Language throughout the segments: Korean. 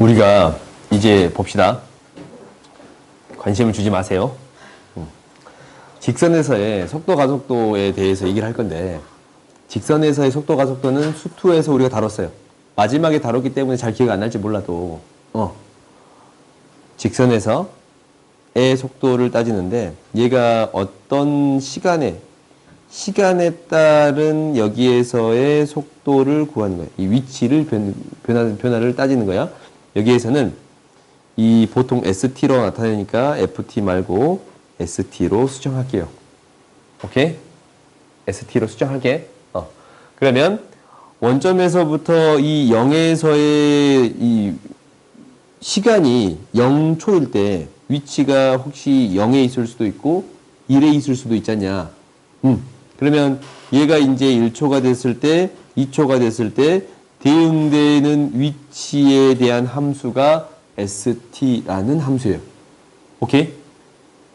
우리가 이제 봅시다. 관심을 주지 마세요. 직선에서의 속도 가속도에 대해서 얘기를 할 건데, 직선에서의 속도 가속도는 수투에서 우리가 다뤘어요. 마지막에 다뤘기 때문에 잘 기억 안 날지 몰라도 직선에서의 속도를 따지는데, 얘가 어떤 시간에 따른 여기에서의 속도를 구하는 거야. 이 위치를 변화를 따지는 거야. 여기에서는 이 보통 ST로 나타내니까 FT 말고 ST로 수정할게요. 오케이? ST로 수정할게. 그러면 원점에서부터 이 0에서의 이 시간이 0초일 때 위치가 혹시 0에 있을 수도 있고 1에 있을 수도 있잖냐. 그러면 얘가 이제 1초가 됐을 때, 2초가 됐을 때 대응되는 위치에 대한 함수가 ST라는 함수예요. 오케이?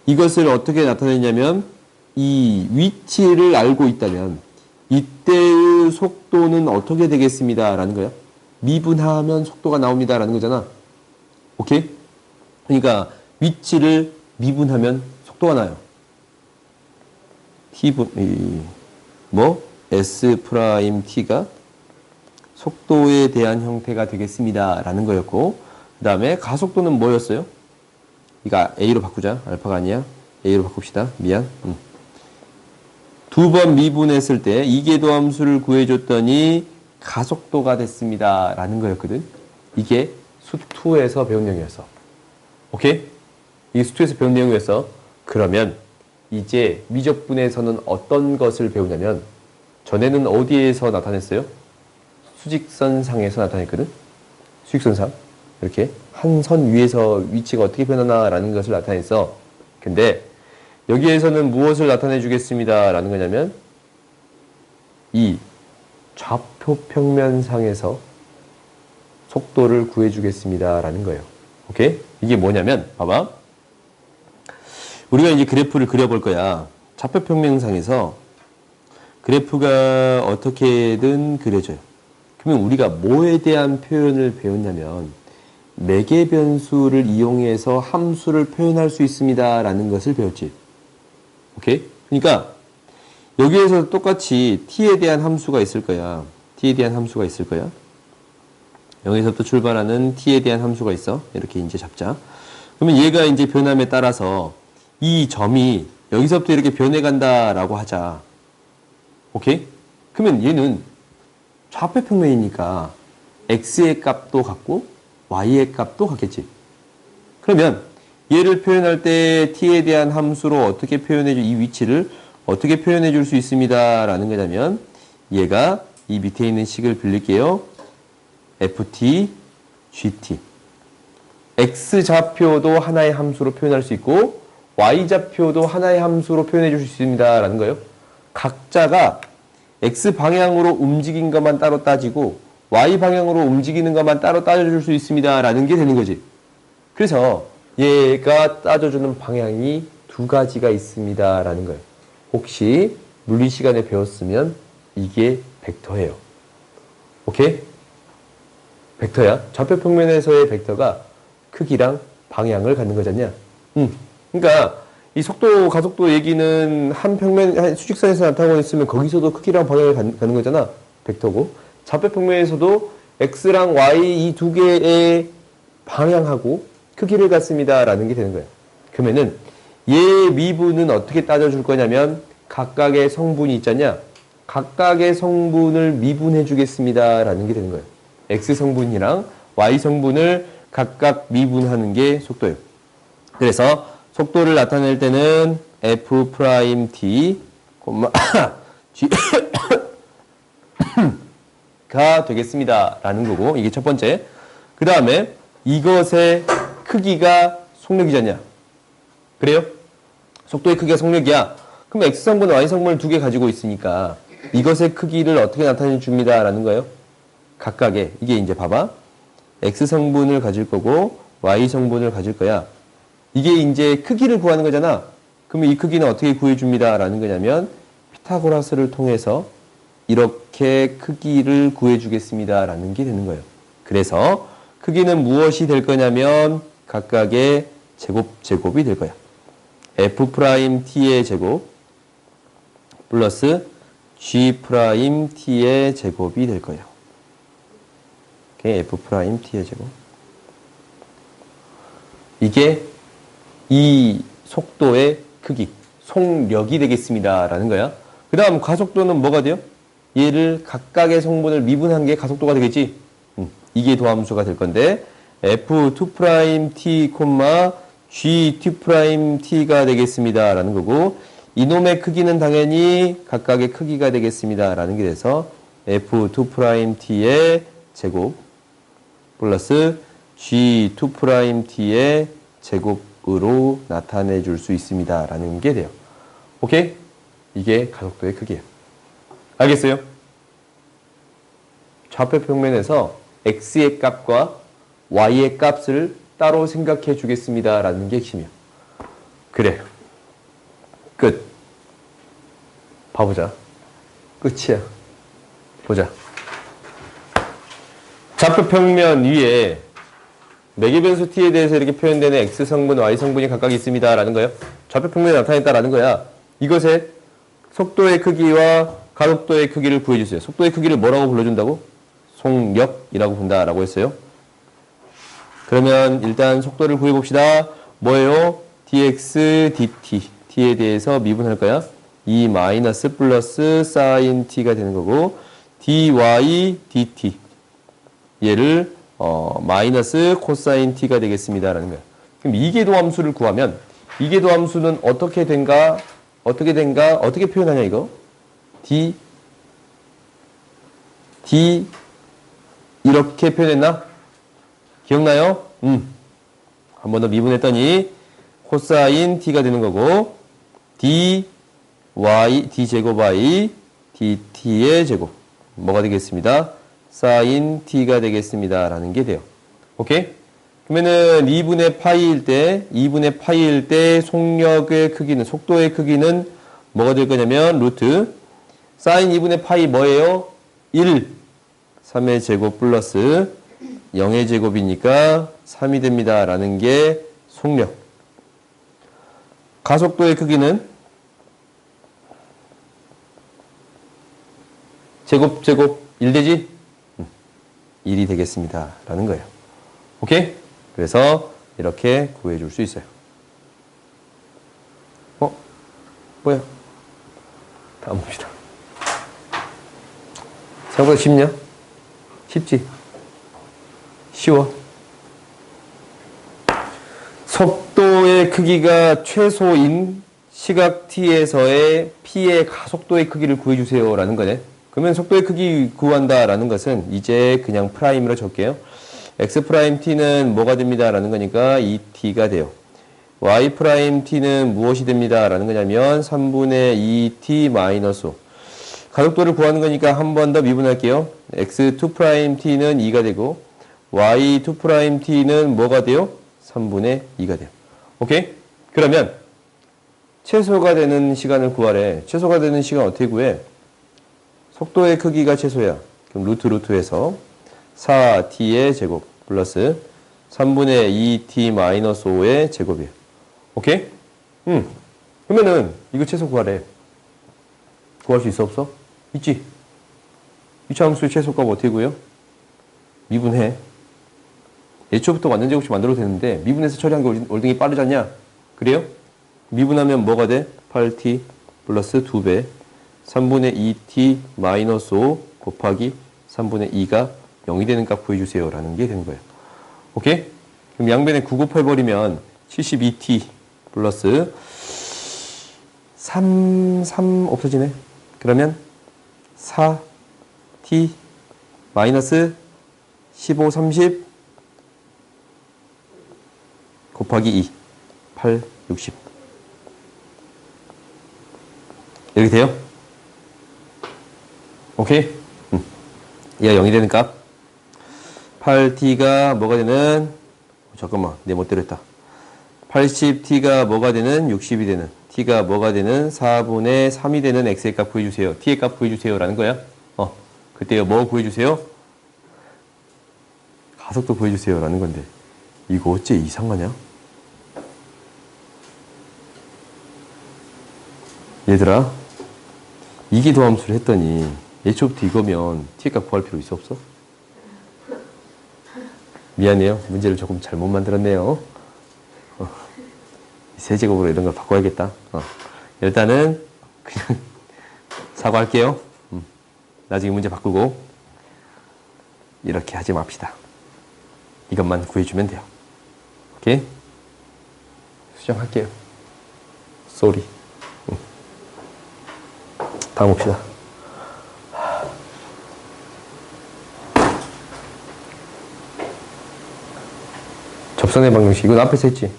이것을 어떻게 나타내냐면 이 위치를 알고 있다면 이때의 속도는 어떻게 되겠습니다 라는 거야. 미분하면 속도가 나옵니다 라는 거잖아. 오케이? 그러니까 위치를 미분하면 속도가 나요. S 프라임 T가 속도에 대한 형태가 되겠습니다 라는 거였고, 그 다음에 가속도는 뭐였어요? 이거 A로 바꾸자. 알파가 아니야. A로 바꿉시다. 미안. 두 번 미분했을 때 이계도 함수를 구해줬더니 가속도가 됐습니다 라는 거였거든. 이게 수투에서 배운 내용이었어. 오케이? 이게 수투에서 배운 내용이었어. 그러면 이제 미적분에서는 어떤 것을 배우냐면, 전에는 어디에서 나타냈어요? 수직선상에서 나타냈거든. 수직선상. 이렇게 한 선 위에서 위치가 어떻게 변하나라는 것을 나타냈어. 근데 여기에서는 무엇을 나타내 주겠습니다 라는 거냐면, 이 좌표 평면상에서 속도를 구해 주겠습니다 라는 거예요. 오케이? 이게 뭐냐면, 봐봐. 우리가 이제 그래프를 그려볼 거야. 좌표 평면상에서 그래프가 어떻게든 그려져요. 그러면 우리가 뭐에 대한 표현을 배웠냐면, 매개 변수를 이용해서 함수를 표현할 수 있습니다 라는 것을 배웠지. 오케이? 그러니까 여기에서 똑같이 t에 대한 함수가 있을 거야. t에 대한 함수가 있을 거야. 여기서부터 출발하는 t에 대한 함수가 있어. 이렇게 이제 잡자. 그러면 얘가 이제 변함에 따라서 이 점이 여기서부터 이렇게 변해간다라고 하자. 오케이? 그러면 얘는 좌표평면이니까 x의 값도 같고 y의 값도 같겠지. 그러면 얘를 표현할 때 t에 대한 함수로 어떻게 표현해줄, 이 위치를 어떻게 표현해 줄 수 있습니다 라는 거냐면, 얘가 이 밑에 있는 식을 빌릴게요. ft, gt. x좌표도 하나의 함수로 표현할 수 있고 y좌표도 하나의 함수로 표현해 줄 수 있습니다 라는 거예요. 각자가 x방향으로 움직인 것만 따로 따지고 y방향으로 움직이는 것만 따로 따져줄 수 있습니다 라는 게 되는 거지. 그래서 얘가 따져주는 방향이 두 가지가 있습니다 라는 거예요. 혹시 물리 시간에 배웠으면 이게 벡터예요. 오케이? 벡터야. 좌표 평면에서의 벡터가 크기랑 방향을 갖는 거잖냐. 그러니까 이 속도, 가속도 얘기는 한 평면, 한 수직선에서 나타나고 있으면 거기서도 크기랑 방향을 갖는 거잖아. 벡터고. 좌표 평면에서도 x랑 y 이 두 개의 방향하고 크기를 갖습니다 라는 게 되는 거예요. 그러면은 얘 미분은 어떻게 따져줄 거냐면, 각각의 성분이 있잖냐. 각각의 성분을 미분해 주겠습니다 라는 게 되는 거예요. x 성분이랑 y 성분을 각각 미분하는 게 속도예요. 그래서 속도를 나타낼 때는 f 프라임 t, g 가 되겠습니다 라는 거고, 이게 첫 번째. 그 다음에 이것의 크기가 속력이잖냐. 그래요? 속도의 크기가 속력이야. 그럼 x성분, y성분을 두 개 가지고 있으니까 이것의 크기를 어떻게 나타내 줍니다 라는 거예요. 각각의, 이게 이제 봐봐. x성분을 가질 거고 y성분을 가질 거야. 이게 이제 크기를 구하는 거잖아. 그러면 이 크기는 어떻게 구해줍니다 라는 거냐면, 피타고라스를 통해서 이렇게 크기를 구해주겠습니다 라는 게 되는 거예요. 그래서 크기는 무엇이 될 거냐면 각각의 제곱이 될 거야. F'T의 제곱 플러스 G'T의 제곱이 될 거예요. 오케이, F'T의 제곱. 이게 이 속도의 크기, 속력이 되겠습니다. 라는 거야. 그 다음 가속도는 뭐가 돼요? 얘를 각각의 성분을 미분한 게 가속도가 되겠지? 이게 도함수가 될 건데 F2'T, G2'T가 되겠습니다. 라는 거고 이놈의 크기는 당연히 각각의 크기가 되겠습니다. 라는 게 돼서 F2'T의 제곱 플러스 G2'T의 제곱으로 나타내 줄 수 있습니다. 라는 게 돼요. 오케이? 이게 가속도의 크기예요. 알겠어요? 좌표 평면에서 x의 값과 y의 값을 따로 생각해 주겠습니다. 라는 게 핵심이에요. 그래. 끝. 봐보자. 끝이야. 보자. 좌표 평면 위에 매개변수 t에 대해서 이렇게 표현되는 x성분, y성분이 각각 있습니다. 라는 거예요. 좌표 평면에 나타냈다라는 거야. 이것의 속도의 크기와 가속도의 크기를 구해주세요. 속도의 크기를 뭐라고 불러준다고? 속력이라고 본다라고 했어요. 그러면 일단 속도를 구해봅시다. 뭐예요? dx, dt. t에 대해서 미분할 거야. e 마이너스 플러스 sin t가 되는 거고 dy, dt. 얘를 마이너스 코사인 t가 되겠습니다. 라는 거야. 그럼 이계도함수를 구하면 이계도함수는 어떻게 된가? 어떻게 표현하냐 이거? d 이렇게 표현했나? 기억나요? 한 번 더 미분했더니 코사인 t가 되는 거고 d 제곱 y dt의 제곱 뭐가 되겠습니다? sin t가 되겠습니다. 라는 게 돼요. 오케이? 그러면은 2분의 파이일 때 속력의 크기는, 속도의 크기는 뭐가 될 거냐면 루트 sin 2분의 파이 뭐예요? 1 3의 제곱 플러스 0의 제곱이니까 3이 됩니다. 라는 게 속력. 가속도의 크기는 제곱 1 되지? 1이 되겠습니다. 라는 거예요. 오케이? 그래서 이렇게 구해줄 수 있어요. 뭐야? 다음 봅시다. 생각보다 쉽냐? 쉽지? 쉬워. 속도의 크기가 최소인 시각 t에서의 p의 가속도의 크기를 구해주세요. 라는 거네. 그러면 속도의 크기 구한다 라는 것은 이제 그냥 프라임으로 적게요. x''t는 뭐가 됩니다. 라는 거니까 2t가 돼요. y''t는 무엇이 됩니다. 라는 거냐면 3분의 2t 마이너스 5. 가속도를 구하는 거니까 한 번 더 미분할게요. x2't는 2가 되고 y2't는 뭐가 돼요? 3분의 2가 돼요. 오케이? 그러면 최소가 되는 시간을 구하래. 최소가 되는 시간 어떻게 구해? 속도의 크기가 최소야. 그럼 루트에서 4t의 제곱 플러스 3분의 2t 마이너스 5의 제곱이에요. 오케이? 그러면은 이거 최소 구하래. 구할 수 있어 없어? 있지? 이차함수의 최소값 어떻게 구해요? 미분해. 애초부터 완전 제곱식 만들어도 되는데 미분해서 처리한 게 월등히 빠르지 않냐? 그래요? 미분하면 뭐가 돼? 8t 플러스 2배 3분의 2t 마이너스 5 곱하기 3분의 2가 0이 되는 값 구해주세요. 라는 게 되는 거예요. 오케이? 그럼 양변에 9 곱해버리면 72t 플러스 3 없어지네. 그러면 4t 마이너스 15, 30 곱하기 2 8, 60 이렇게 돼요? 오케이? 얘가 0이 되는 값 8t가 뭐가 되는 잠깐만 내 멋대로 했다 80t가 뭐가 되는 60이 되는 t가 뭐가 되는 4분의 3이 되는 x의 값 구해주세요. t의 값 구해주세요. 라는 거야. 그때요 뭐 구해주세요? 가속도 구해주세요 라는 건데 이거 어째 이상하냐? 얘들아 이게 도함수를 했더니 h부터 이거면 t의 값 구할 필요 있어 없어? 미안해요. 문제를 조금 잘못 만들었네요. 세제곱으로 이런 걸 바꿔야겠다. 일단은 그냥 사과할게요. 나중에 문제 바꾸고 이렇게 하지 맙시다. 이것만 구해주면 돼요. 오케이? 수정할게요. 쏘리. 다음 봅시다. 접선의 방정식 이건 앞에서 했지.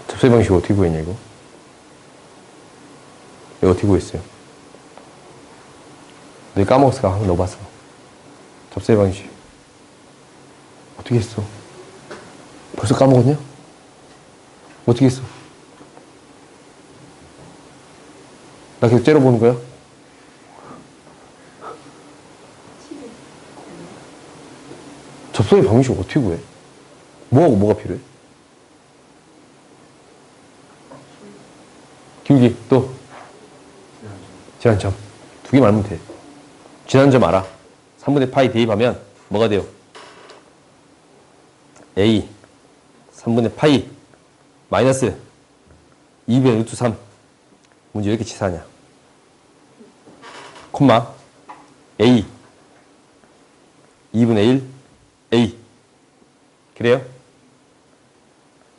접선의 방정식 어떻게 구했냐 이거? 이거 어떻게 구했어요? 너 까먹었을까? 한번 넣어봤어. 접선의 방정식 어떻게 했어? 벌써 까먹었냐? 어떻게 했어? 나 계속 째려보는 거야? 접선의 방정식 어떻게 구해? 뭐하고 뭐가 필요해? 기울기 또 지난 점 두 개 말면 돼. 지난 점 알아. 3분의 파이 대입하면 뭐가 돼요? a 3분의 파이 마이너스 2분의 루트 3. 문제 왜 이렇게 치사하냐? 콤마 a 2분의 1 a. 그래요?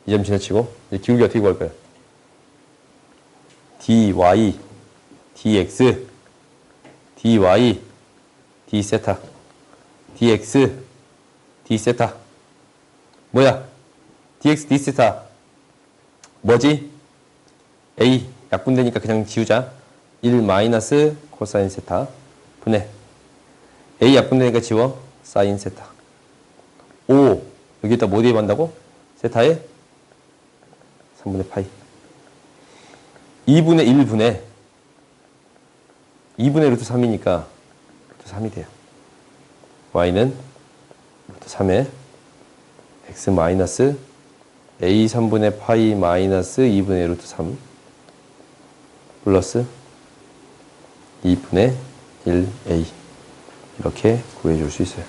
이 점 지나치고 이제 기울기 어떻게 구할 거야? dy dx dy d 세타 dx d 세타 뭐야? dx d 세타 뭐지? a 약분되니까 그냥 지우자. 1 마이너스 코사인 세타 분의 a 약분되니까 지워 사인 세타 5 여기다 뭐 대입한다고? 세타에 3분의 파이 2분의 1분의 2분의 루트 3이니까 루트 3이 돼요. y는 루트 3에 x 마이너스 a 3분의 파이 마이너스 2분의 루트 3 플러스 2분의 1a 이렇게 구해줄 수 있어요.